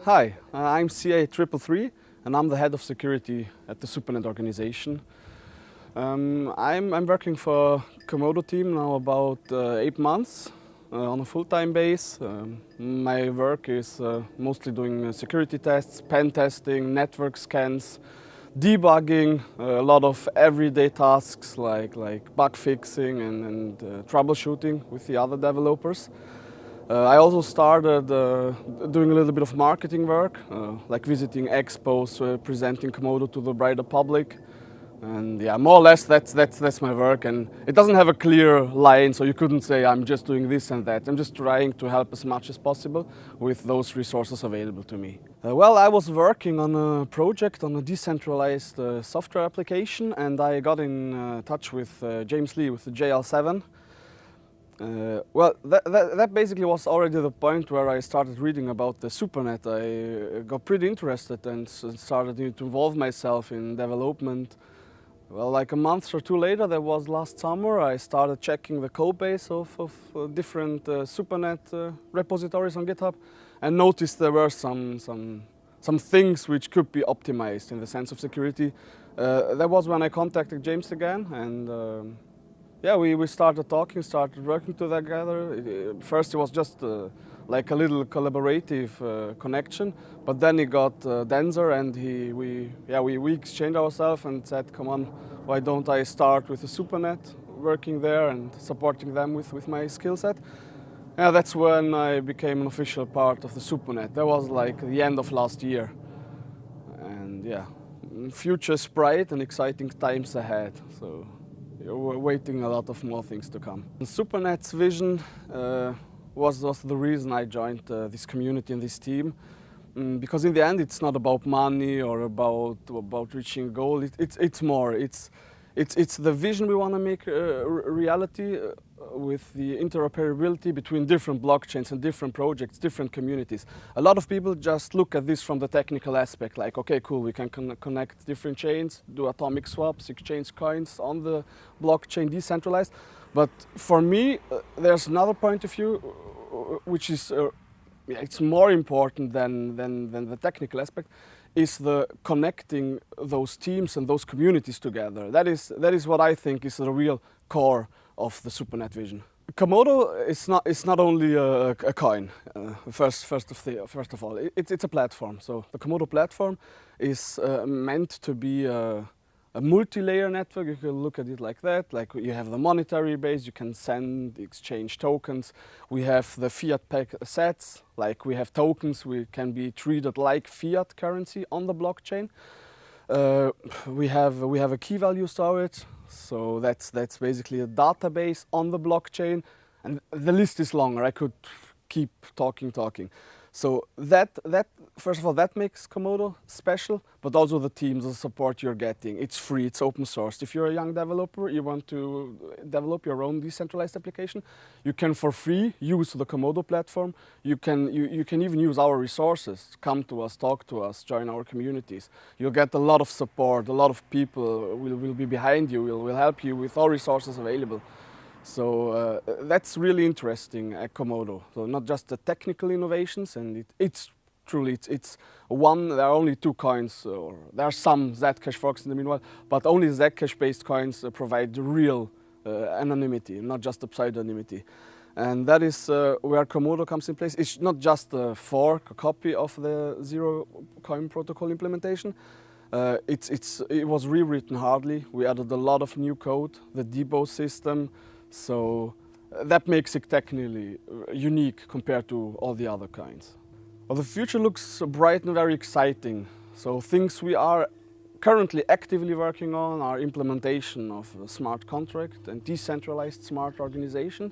Hi, I'm ca333 and I'm the head of security at the SuperNET organization. I'm working for Komodo team now about 8 months on a full-time base. My work is mostly doing security tests, pen testing, network scans, debugging, a lot of everyday tasks like bug fixing and troubleshooting with the other developers. I also started doing a little bit of marketing work, like visiting expos, presenting Komodo to the wider public. And yeah, more or less that's my work, and it doesn't have a clear line, so you couldn't say I'm just doing this and that. I'm just trying to help as much as possible with those resources available to me. Well, I was working on a project on a decentralized software application, and I got in touch with James Lee with the JL7. Well, that basically was already the point where I started reading about the SuperNET. I got pretty interested and started to involve myself in development. Well, like a month or two later, that was last summer, I started checking the code base of different SuperNET repositories on GitHub and noticed there were some things which could be optimized in the sense of security. That was when I contacted James again, and yeah, we started talking, started working together. First it was just like a little collaborative connection, but then it got denser, and we exchanged ourselves and said, come on, why don't I start with the SuperNET, working there and supporting them with my skill set. Yeah, that's when I became an official part of the SuperNET. That was like the end of last year. And yeah, future's bright and exciting times ahead. So we're waiting a lot of more things to come. And SuperNET's vision was the reason I joined this community and this team, because in the end it's not about money or about reaching a goal. It's more. It's the vision we want to make a reality with the interoperability between different blockchains and different projects, different communities. A lot of people just look at this from the technical aspect, like, okay, cool, we can connect different chains, do atomic swaps, exchange coins on the blockchain, decentralized. But for me, there's another point of view, which is it's more important than the technical aspect, is the connecting those teams and those communities together. That is what I think is the real core of the SuperNET vision. Komodo is not only a coin. First of all, it's a platform. So the Komodo platform is meant to be a multi-layer network. You can look at it like that. Like, you have the monetary base, you can send, exchange tokens. We have the fiat peg assets, like we have tokens, we can be treated like fiat currency on the blockchain. We have a key value storage, so that's basically a database on the blockchain, and the list is longer. I could keep talking. So that first of all, that makes Komodo special, but also the teams, the support you're getting. It's free, it's open source. If you're a young developer, you want to develop your own decentralized application, you can for free use the Komodo platform. You can even use our resources. Come to us, talk to us, join our communities. You'll get a lot of support, a lot of people will be behind you, will help you with all resources available. So that's really interesting at Komodo. So not just the technical innovations, and it's truly one. There are only two coins, or there are some Zcash forks in the meanwhile, but only Zcash-based coins provide real anonymity, not just the pseudonymity. And that is where Komodo comes in place. It's not just a fork, a copy of the zero coin protocol implementation. It was rewritten hardly. We added a lot of new code, the debug system. So that makes it technically unique compared to all the other kinds. Well, the future looks bright and very exciting. So things we are currently actively working on are implementation of a smart contract and decentralized smart organization.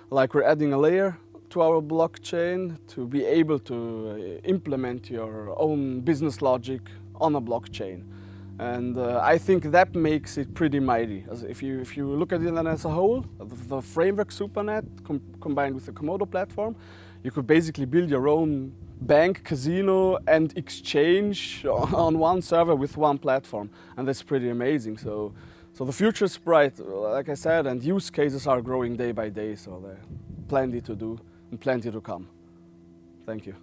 Like, we're adding a layer to our blockchain to be able to implement your own business logic on a blockchain. And I think that makes it pretty mighty. If you look at it as a whole, the framework SuperNET combined with the Komodo platform, you could basically build your own bank, casino and exchange on one server with one platform. And that's pretty amazing. So the future is bright, like I said, and use cases are growing day by day. So there's plenty to do and plenty to come. Thank you.